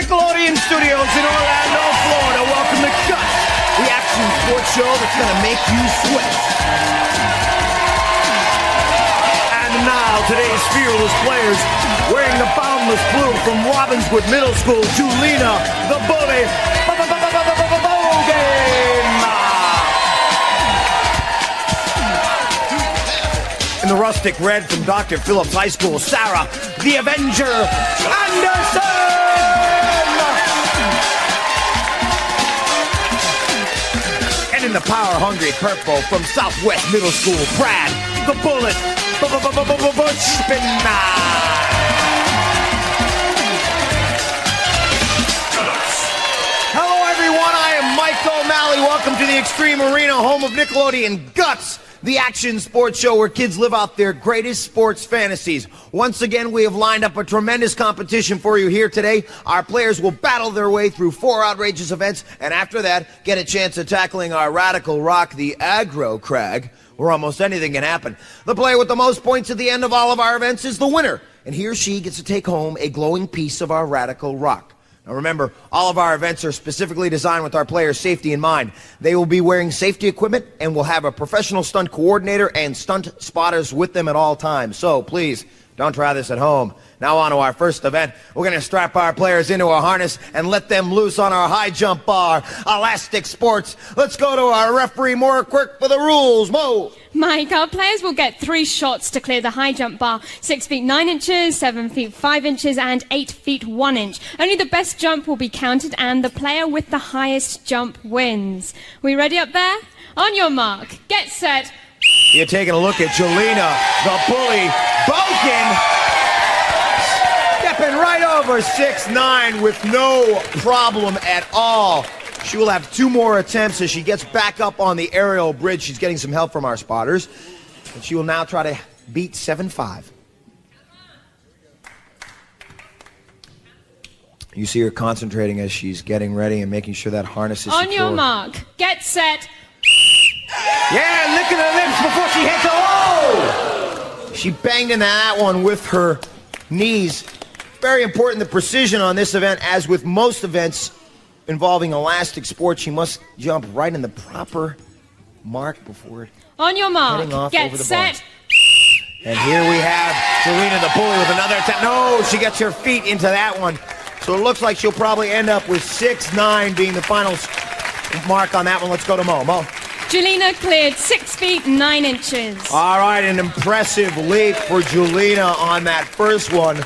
Nickelodeon Studios in Orlando, Florida. Welcome to Guts, the action sports show that's gonna make you sweat. And now, today's fearless players, wearing the boundless blue from Robbinswood Middle School, Julina, the bully, in the rustic red from Dr. Phillips High School, Sarah, the Avenger, Anderson! And in the power-hungry purple from Southwest Middle School, Brad, the Bullet, Bushman. Hello, everyone. I am Mike O'Malley. Welcome to the Extreme Arena, home of Nickelodeon Guts, the action sports show where kids live out their greatest sports fantasies. Once again, we have lined up a tremendous competition for you here today. Our players will battle their way through 4 outrageous events, and after that, get a chance at tackling our radical rock, the Aggro Crag, where almost anything can happen. The player with the most points at the end of all of our events is the winner, and he or she gets to take home a glowing piece of our radical rock. Now remember, all of our events are specifically designed with our players' safety in mind. They will be wearing safety equipment and will have a professional stunt coordinator and stunt spotters with them at all times. So please, don't try this at home. Now on to our first event. We're going to strap our players into a harness and let them loose on our high jump bar, Elastic Sports. Let's go to our referee, Maura Quirk, for the rules. Mo! Mike, our players will get 3 shots to clear the high jump bar: 6 feet 9 inches, 7 feet 5 inches, and 8 feet 1 inch. Only the best jump will be counted, and the player with the highest jump wins. We ready up there? On your mark, get set. You're taking a look at Julina, the bully, Boken, stepping right over 6'9" with no problem at all. She will have 2 more attempts as she gets back up on the aerial bridge. She's getting some help from our spotters. And she will now try to beat 7'5". You see her concentrating as she's getting ready and making sure that harness is On secure. your mark, get set. Yeah, licking her lips before she hits a low. She banged into that one with her knees. Very important, the precision on this event. As with most events involving elastic sports, she must jump right in the proper mark before On your heading mark, off get over the set. bar. And here we have Julina the bully with another attempt. No, she gets her feet into that one. So it looks like she'll probably end up with 6'9" being the final mark on that one. Let's go to Mo. Mo. Julina cleared 6 feet 9 inches. All right, an impressive leap for Julina on that first one,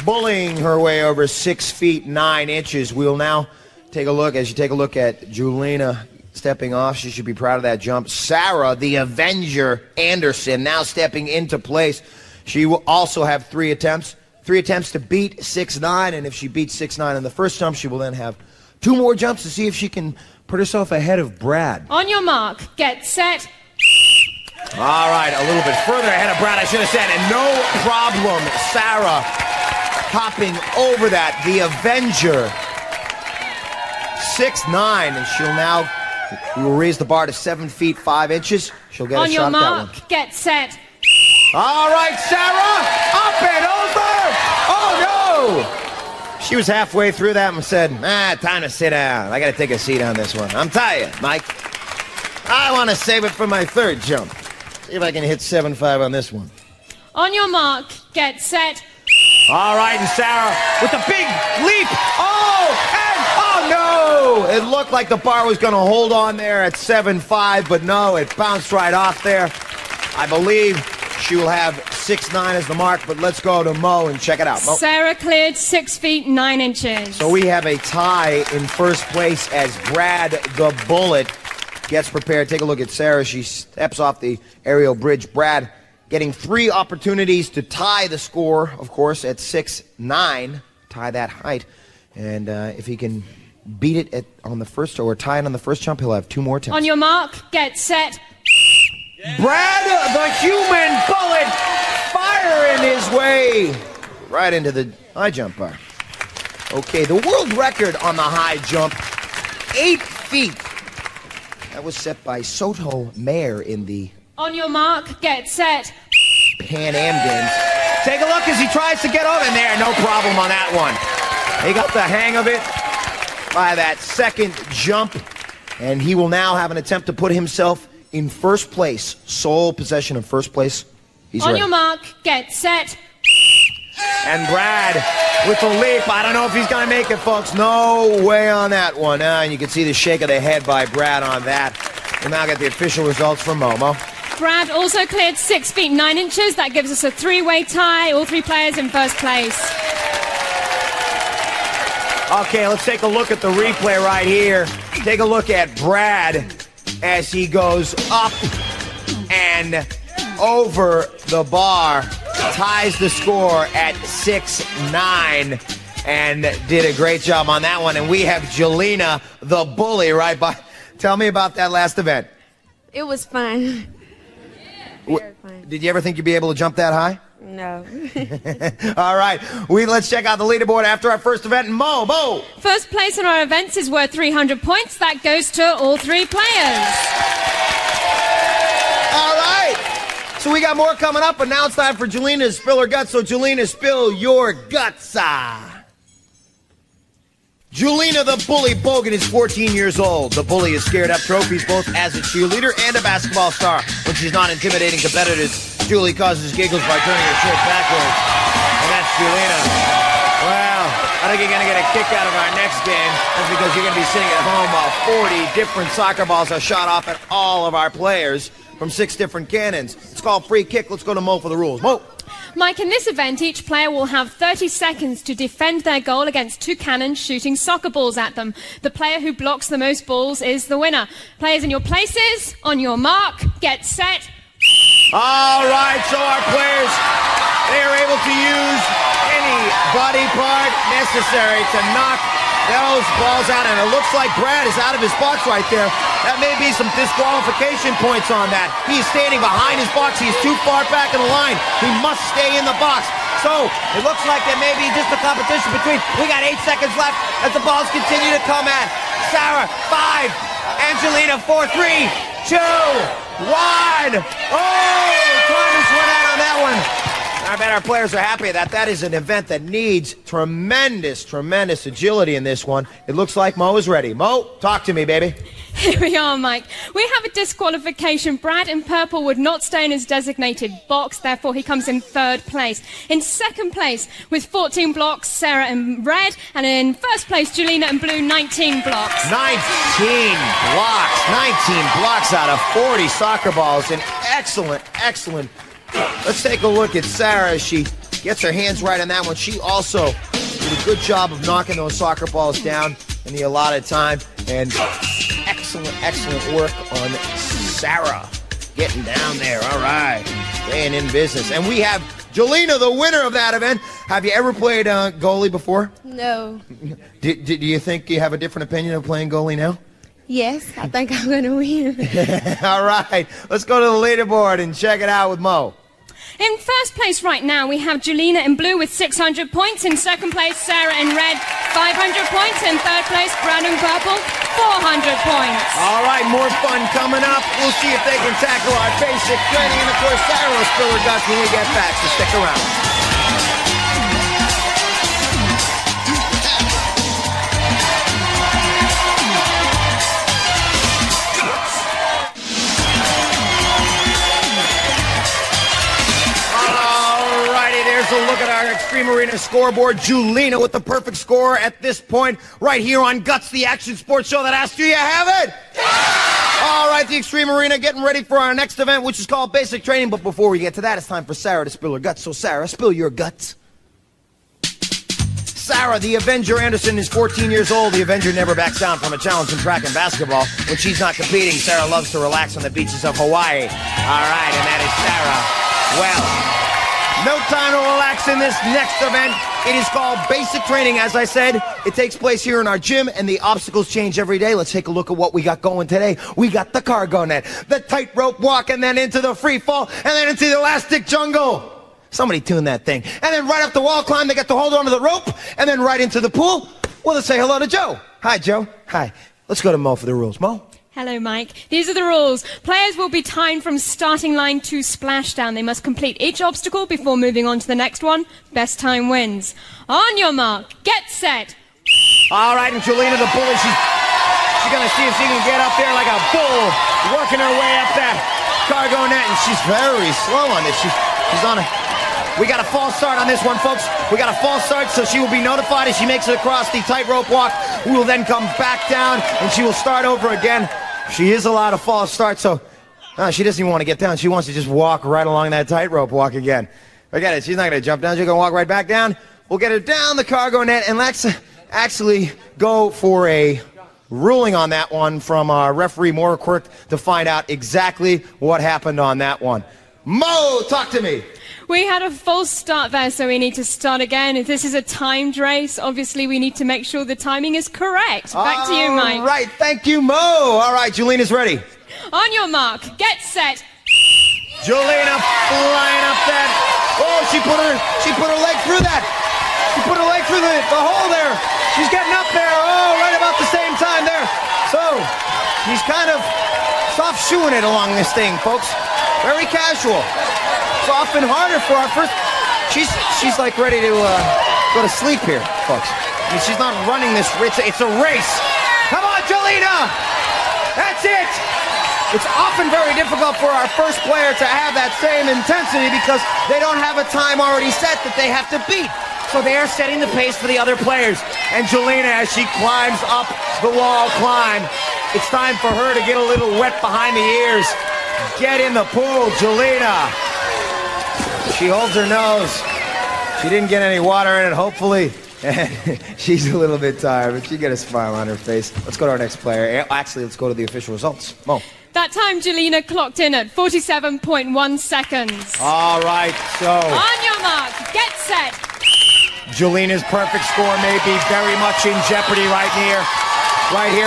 bullying her way over 6 feet 9 inches. We'll now take a look, as you take a look at Julina stepping off, she should be proud of that jump. Sarah, the Avenger Anderson, now stepping into place. She will also have 3 attempts. 3 attempts to beat 6'9", and if she beats 6'9" in the first jump, she will then have 2 more jumps to see if she can put herself ahead of Brad. On your mark, get set. All right, a little bit further ahead of Brad, I should have said, and no problem. Sarah hopping over that, the Avenger. 6'9", and she'll now, we will raise the bar to 7 feet 5 inches. She'll get On a your shot at that one. mark, get set. All right, Sarah, up and over. Oh, no. She was halfway through that and said, time to sit down. I got to take a seat on this one. I'm tired, Mike. I want to save it for my 3rd jump. See if I can hit 7'5" on this one. On your mark, get set. All right, and Sarah with the big leap. Oh, no. It looked like the bar was going to hold on there at 7'5", but no, it bounced right off there. I believe she will have 6'9" as the mark, but let's go to Mo and check it out. Mo. Sarah cleared 6 feet 9 inches. So we have a tie in first place as Brad the Bullet gets prepared. Take a look at Sarah. She steps off the aerial bridge. Brad getting 3 opportunities to tie the score, of course, at 6'9", tie that height. And if he can beat it on the first, or tie it on the first jump, he'll have 2 more attempts. On your mark, get set. Brad the Human Bullet firing his way right into the high jump bar. Okay, the world record on the high jump, 8 feet. That was set by Soto Mayer in the On your mark, get set. Pan Am Games. Take a look as he tries to get over there. No problem on that one. He got the hang of it by that second jump, and he will now have an attempt to put himself in first place. Sole possession of first place. He's On ready. your mark, get set. And Brad with the leap. I don't know if he's going to make it, folks. No way on that one. And you can see the shake of the head by Brad on that. We'll now get the official results from Momo. Brad also cleared 6 feet 9 inches. That gives us a 3-way tie. All 3 players in first place. Okay, let's take a look at the replay right here. Take a look at Brad as he goes up and over the bar, ties the score at 6-9, and did a great job on that one. And we have Jelena, the bully, right by. Tell me about that last event. It was fun. Very fun. Did you ever think you'd be able to jump that high? No. All right, let's check out the leaderboard after our first event. Mo. First place in our events is worth 300 points. That goes to all 3 players. All right. So we got more coming up, but now it's time for Jelena to spill her guts. So Jelena, spill your guts. Jelena the Bully Bogan is 14 years old. The Bully is scared up trophies both as a cheerleader and a basketball star. When she's not intimidating competitors, Julie causes giggles by turning her shirt backwards. And that's Jelena. Well, I think you're going to get a kick out of our next game. That's because you're going to be sitting at home while 40 different soccer balls are shot off at all of our players from 6 different cannons. It's called free kick. Let's go to Mo for the rules. Mo. Mike, in this event, each player will have 30 seconds to defend their goal against 2 cannons shooting soccer balls at them. The player who blocks the most balls is the winner. Players in your places, on your mark, get set. All right, so our players, they are able to use any body part necessary to knock those balls out, and it looks like Brad is out of his box right there. That may be some disqualification points on that. He's standing behind his box. He's too far back in the line. He must stay in the box. So it looks like there may be just a competition between. We got 8 seconds left as the balls continue to come at Sarah. 5, Angelina 4, 3, 2, 1. Oh, Thomas went out on that one. I bet our players are happy that that is an event that needs tremendous agility in this one. It looks like Mo is ready. Mo, talk to me, baby. Here we are, Mike. We have a disqualification. Brad in purple would not stay in his designated box, therefore he comes in 3rd place. In 2nd place, with 14 blocks, Sarah in red, and in 1st place, Jelena in blue, 19 blocks. 19 blocks out of 40 soccer balls. An excellent. Let's take a look at Sarah. She gets her hands right on that one. She also did a good job of knocking those soccer balls down in the allotted time. And excellent work on Sarah. Getting down there. All right. Staying in business. And we have Jelena, the winner of that event. Have you ever played goalie before? No. Do you think you have a different opinion of playing goalie now? Yes, I think I'm going to win. All right. Let's go to the leaderboard and check it out with Mo. In 1st place right now, we have Jelena in blue with 600 points. In 2nd place, Sarah in red, 500 points. In 3rd place, Brad in purple, 400 points. All right, more fun coming up. We'll see if they can tackle our basic training. And, of course, Sarah will spill her guts when we get back, so stick around. There's a look at our Extreme Arena scoreboard. Jelena with the perfect score at this point, right here on Guts, the action sports show that asked you have it? All right, the Extreme Arena getting ready for our next event, which is called Basic Training. But before we get to that, it's time for Sarah to spill her guts. So, Sarah, spill your guts. Sarah, the Avenger Anderson, is 14 years old. The Avenger never backs down from a challenge in track and basketball. When she's not competing, Sarah loves to relax on the beaches of Hawaii. All right, and that is Sarah. Well, no time to relax in this next event. It is called Basic Training. As I said, it takes place here in our gym, and the obstacles change every day. Let's take a look at what we got going today. We got the cargo net, the tightrope walk, and then into the free fall, and then into the elastic jungle. Somebody tune that thing. And then right up the wall climb, they get to hold onto the rope, and then right into the pool. Well, let's say hello to Joe. Hi, Joe. Hi. Let's go to Mo for the rules. Mo? Hello, Mike. These are the rules. Players will be timed from starting line to splashdown. They must complete each obstacle before moving on to the next one. Best time wins. On your mark, get set. All right, and Jelena the bully, she's going to see if she can get up there like a bull, working her way up that cargo net, and she's very slow on this. She's on a... We got a false start on this one, folks. We got a false start, so she will be notified as she makes it across the tightrope walk. We will then come back down, and she will start over again. She is allowed a false start, so she doesn't even want to get down. She wants to just walk right along that tightrope walk again. Forget it. She's not going to jump down. She's going to walk right back down. We'll get her down the cargo net, and let's actually go for a ruling on that one from our referee Moraquirk to find out exactly what happened on that one. Mo, talk to me. We had a false start there, so we need to start again. If this is a timed race, obviously we need to make sure the timing is correct. Back to you, Mike. All right, thank you, Mo. All right, Julena's ready. On your mark, get set. Jelena flying up that. Oh, she put her leg through that. She put her leg through the hole there. She's getting up there. Oh, right about the same time there. So, she's kind of soft shoeing it along this thing, folks. Very casual. It's often harder for our first. She's like ready to go to sleep here, folks. I mean, she's not running this. It's a race. Come on, Jelena. That's it. It's often very difficult for our first player to have that same intensity because they don't have a time already set that they have to beat. So they are setting the pace for the other players. And Jelena, as she climbs up the wall climb, it's time for her to get a little wet behind the ears. Get in the pool, Jelena. She holds her nose. She didn't get any water in it, hopefully. She's a little bit tired, but she got a smile on her face. Let's go to our next player. Actually, let's go to the official results. Mo. That time, Jelena clocked in at 47.1 seconds. All right, so... On your mark, get set. Jelena's perfect score may be very much in jeopardy right here,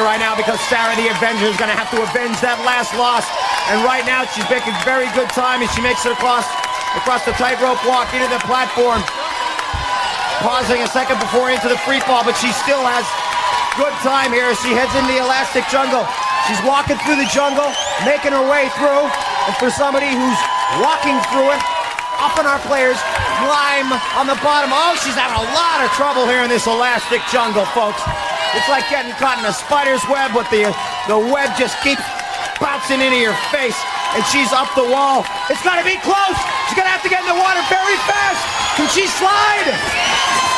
right now, because Sarah the Avenger is going to have to avenge that last loss. And right now, she's making very good time as she makes it across the tightrope walk into the platform. Pausing a second before into the free fall, but she still has good time here as she heads into the elastic jungle. She's walking through the jungle, making her way through. And for somebody who's walking through it, often our players climb on the bottom. Oh, she's having a lot of trouble here in this elastic jungle, folks. It's like getting caught in a spider's web, but the web just keeps bouncing into your face. And she's up the wall. It's gonna be close. She's gonna have to get in the water very fast. Can she slide?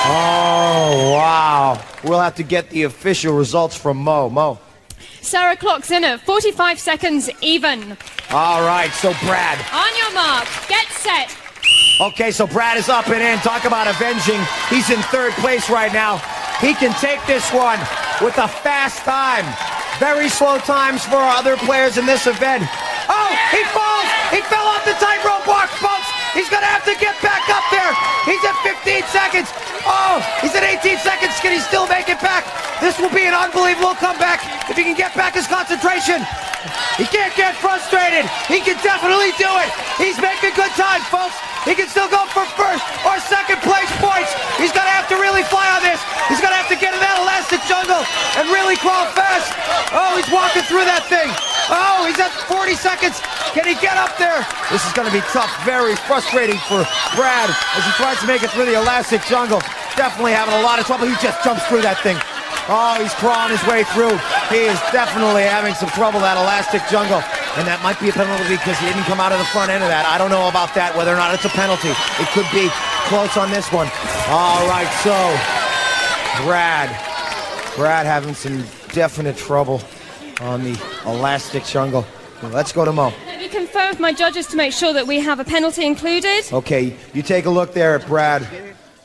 Oh, wow. We'll have to get the official results from Mo. Mo. Sarah clocks in at 45 seconds even. All right, so Brad. On your mark, get set. Okay, so Brad is up and in. Talk about avenging. He's in third place right now. He can take this one with a fast time. Very slow times for our other players in this event. Oh, he falls! He fell off the tightrope walk, folks! He's gonna have to get back up there! He's at 15 seconds! Oh, he's at 18 seconds! Can he still make it back? This will be an unbelievable comeback if he can get back his concentration. He can't get frustrated. He can definitely do it. He's making good time, folks. He can still go for first or second place points. He's gonna have to really fly on this. He's gonna have to get in that elastic jungle and really crawl fast. Oh, he's walking through that thing. Oh, he's at 40 seconds. Can he get up there? This is gonna be tough, very frustrating for Brad as he tries to make it through the elastic jungle. Definitely having a lot of trouble. He just jumps through that thing. Oh, he's crawling his way through. He is definitely having some trouble, that elastic jungle. And that might be a penalty because he didn't come out of the front end of that. I don't know about that, whether or not it's a penalty. It could be close on this one. All right, so Brad having some definite trouble on the elastic jungle. Let's go to Mo. Let me confirm with my judges to make sure that we have a penalty included. Okay, you take a look there at Brad.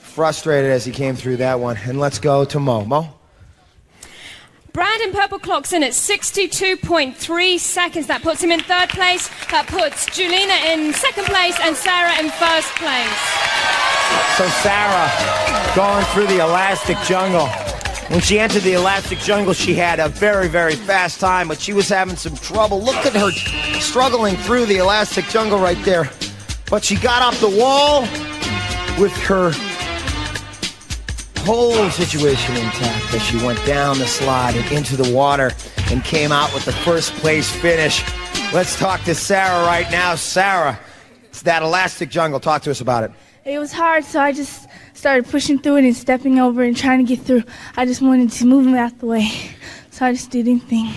Frustrated as he came through that one. And let's go to Mo. Mo? Brad in purple clocks in at 62.3 seconds. That puts him in third place. That puts Jelena in second place and Sarah in first place. So Sarah going through the elastic jungle. When she entered the elastic jungle, she had a very, very fast time, but she was having some trouble. Look at her struggling through the elastic jungle right there. But she got up the wall with her whole situation intact as she went down the slide and into the water and came out with the first place finish. Let's talk to Sarah right now. Sarah, it's that elastic jungle. Talk to us about it. It was hard, so I just started pushing through it and stepping over and trying to get through. I just wanted to move him out the way, so I just did anything.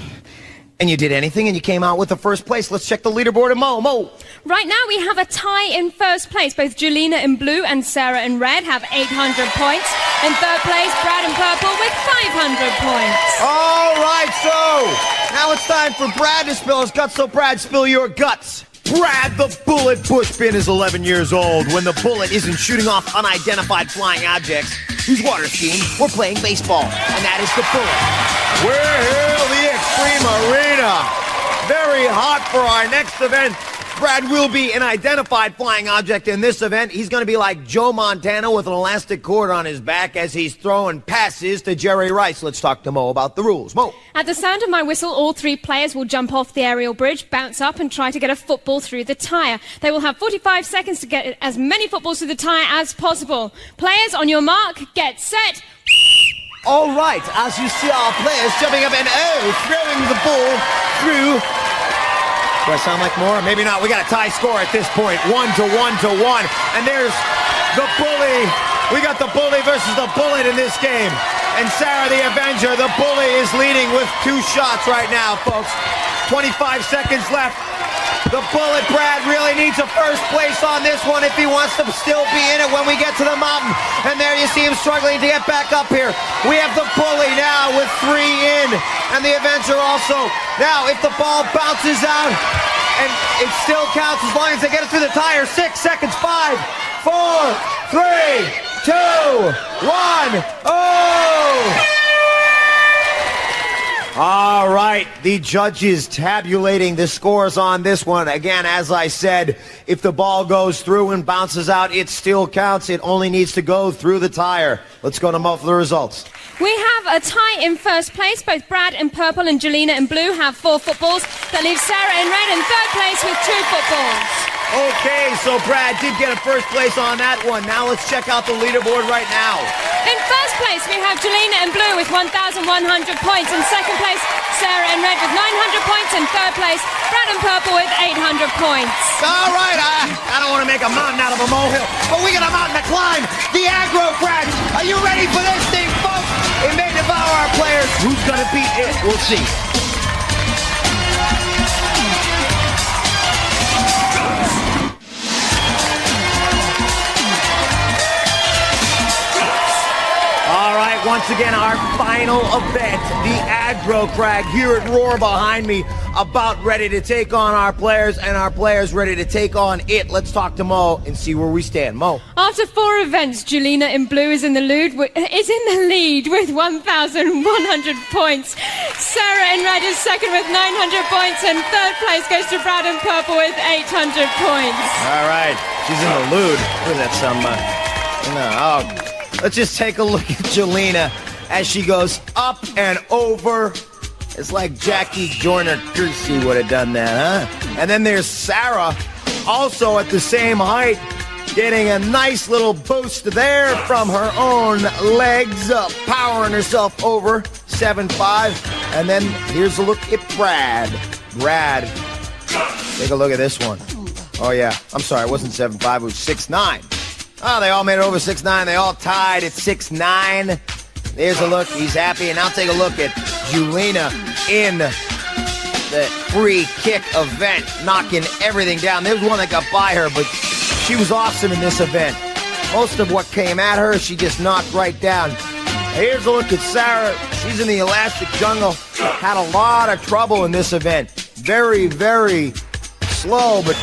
And you did anything, and you came out with the first place. Let's check the leaderboard of Mo. Right now we have a tie in first place. Both Julina in blue and Sarah in red have 800 points. In third place, Brad in purple with 500 points. All right, so now it's time for Brad to spill his guts. So Brad, spill your guts. Brad the Bullet Bushpin is 11 years old. When the bullet isn't shooting off unidentified flying objects, he's water skiing or playing baseball. And that is the bullet. We're here at the Extreme Arena. Very hot for our next event. Brad will be an identified flying object in this event. He's going to be like Joe Montana with an elastic cord on his back as he's throwing passes to Jerry Rice. Let's talk to Mo about the rules. Mo. At the sound of my whistle, all three players will jump off the aerial bridge, bounce up and try to get a football through the tyre. They will have 45 seconds to get as many footballs through the tyre as possible. Players, on your mark, get set. All right, as you see our players jumping up and throwing the ball through. Do I sound like more? Maybe not. We got a tie score at this point. 1-1. And there's the bully. We got the bully versus the bullet in this game. And Sarah the Avenger, the bully, is leading with 2 shots right now, folks. 25 seconds left. The bullet, Brad, really needs a first place on this one if he wants to still be in it when we get to the mountain. And there you see him struggling to get back up here. We have the bully now with 3 in, and the Avenger also. Now, if the ball bounces out, and it still counts as long as they get it through the tire. 6 seconds, 5, 4, 3, 2, 1. Oh! All right, the judges tabulating the scores on this one. Again, as I said, if the ball goes through and bounces out, it still counts. It only needs to go through the tire. Let's go to Mo for the results. We have a tie in first place. Both Brad in purple and Julina in blue have 4 footballs. That leaves Sarah in red in third place with 2 footballs. Okay, so Brad did get a first place on that one. Now let's check out the leaderboard right now. In first place, we have Julina in blue with 1,100 points. In second place, Sarah in red with 900 points. In third place, Brad in purple with 800 points. All right, I don't want to make a mountain out of a molehill, but we got a mountain to climb. The aggro crack. Are you ready for this thing, folks? It may devour our players. Who's going to beat it? We'll see. Once again, our final event, the Aggro Crag here at Roar behind me, about ready to take on our players, and our players ready to take on it. Let's talk to Mo and see where we stand. Mo. After 4 events, Julina in blue is in the lead with 1,100 points. Sarah in red is second with 900 points, and third place goes to Brad in purple with 800 points. All right, she's in the lead. Look at that, let's just take a look at Julina as she goes up and over. It's like Jackie Joyner-Kersee would have done that, huh? And then there's Sarah, also at the same height, getting a nice little boost there from her own legs, powering herself over 7'5". And then here's a look at Brad. Brad, take a look at this one. Oh, yeah. I'm sorry, it wasn't 7'5", it was 6'9". Oh, they all made it over 6'9". They all tied at 6'9". There's a look. He's happy. And now take a look at Julina in the free kick event, knocking everything down. There's one that got by her, but she was awesome in this event. Most of what came at her, she just knocked right down. Here's a look at Sarah. She's in the elastic jungle. Had a lot of trouble in this event. Very, very slow, but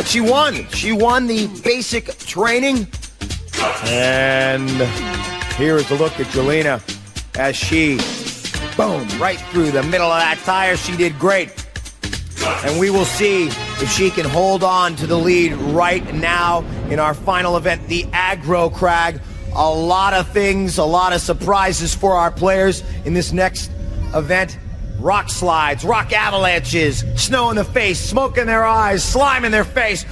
she won. She won the basic training. And here is a look at Julina as she, boom, right through the middle of that tire. She did great. And we will see if she can hold on to the lead right now in our final event, the Aggro Crag. A lot of things, a lot of surprises for our players in this next event. Rock slides, rock avalanches, snow in the face, smoke in their eyes, slime in their face,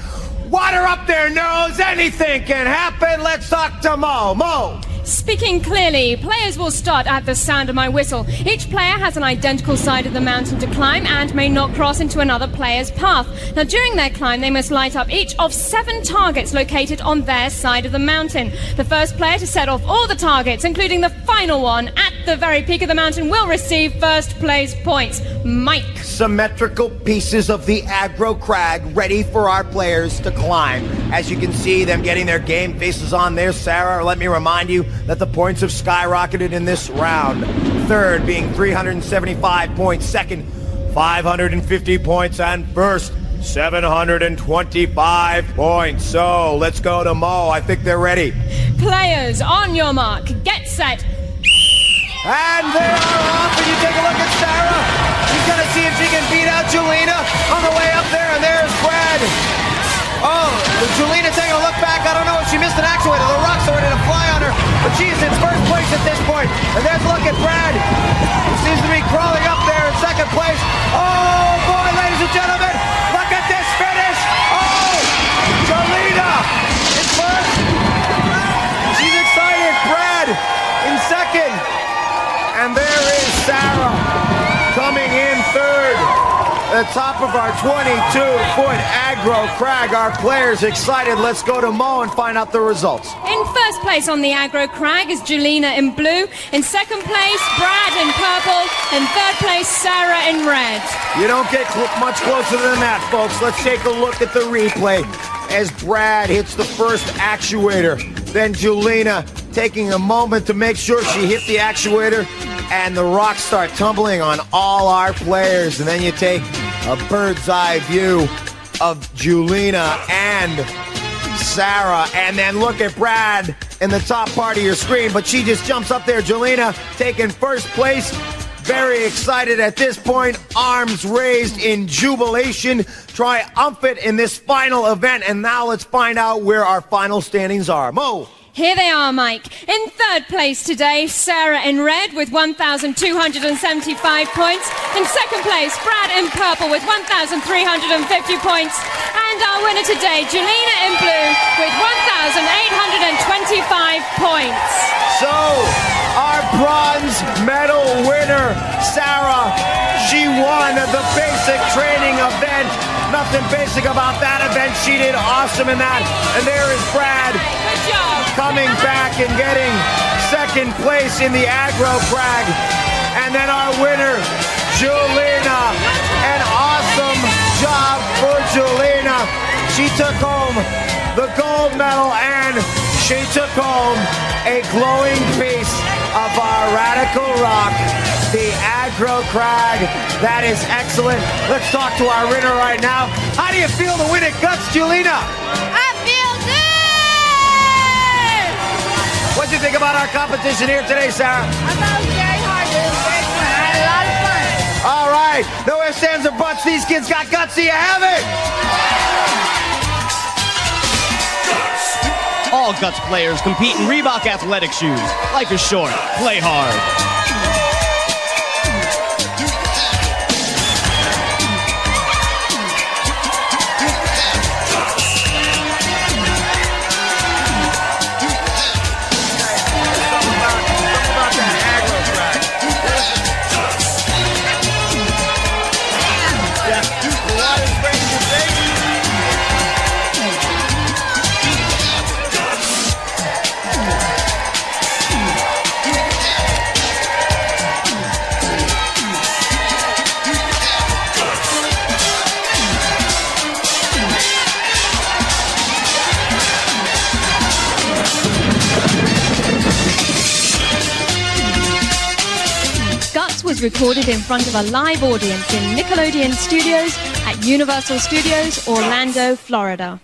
water up their nose. Anything can happen. Let's talk to Mo. Mo. Speaking clearly, players will start at the sound of my whistle. Each player has an identical side of the mountain to climb and may not cross into another player's path. Now, during their climb, they must light up each of 7 targets located on their side of the mountain. The first player to set off all the targets, including the final one at the very peak of the mountain, will receive first place points. Mike. Symmetrical pieces of the aggro crag ready for our players to climb. As you can see them getting their game faces on there, Sarah, let me remind you that the points have skyrocketed in this round. Third being 375 points, second 550 points, and first 725 points. So let's go to Mo. I think they're ready. Players, on your mark, get set. And they are off, and you take a look at Sarah. She's going to see if she can beat out Julina on the way up there, and there's Brad. Oh, Julina taking a look back. I don't know if she missed an actuator. The rocks are ready to fly on her, but she's in first place at this point. And there's a look at Brad, who seems to be crawling up there in second place. Oh, boy, ladies and gentlemen, look at this finish. Oh, Julina is first. She's excited. Brad in second. And there is Sarah coming in third. At the top of our 22-foot aggro crag. Our players excited. Let's go to Mo and find out the results. In first place on the aggro crag is Julina in blue. In second place, Brad in purple. In third place, Sarah in red. You don't get much closer than that, folks. Let's take a look at the replay as Brad hits the first actuator. Then Julina taking a moment to make sure she hit the actuator, and the rocks start tumbling on all our players. And then you take a bird's eye view of Julina and Sarah, and then look at Brad in the top part of your screen, but she just jumps up there. Julina taking first place. Very excited at this point, arms raised in jubilation, triumphant in this final event. And now let's find out where our final standings are. Mo. Here they are, Mike. In third place today, Sarah in red with 1,275 points. In second place, Brad in purple with 1,350 points. And our winner today, Julina in blue with 1,825 points. So, our bronze medal winner, Sarah, she won the basic training event. Nothing basic about that event. She did awesome in that. And there is Brad. Good job. Coming back and getting second place in the aggro crag. And then our winner, Julina. An awesome job for Julina. She took home the gold medal, and she took home a glowing piece of our Radical Rock, the aggro crag. That is excellent. Let's talk to our winner right now. How do you feel to win at Guts, Julina? I feel good! What do you think about our competition here today, Sarah? I thought it was very hard. It was very fun. I had a lot of fun. All right. No ifs, ands, or buts. These kids got guts. So you have it. All Guts players compete in Reebok athletic shoes. Life is short. Play hard. Was recorded in front of a live audience in Nickelodeon Studios at Universal Studios, Orlando, Florida.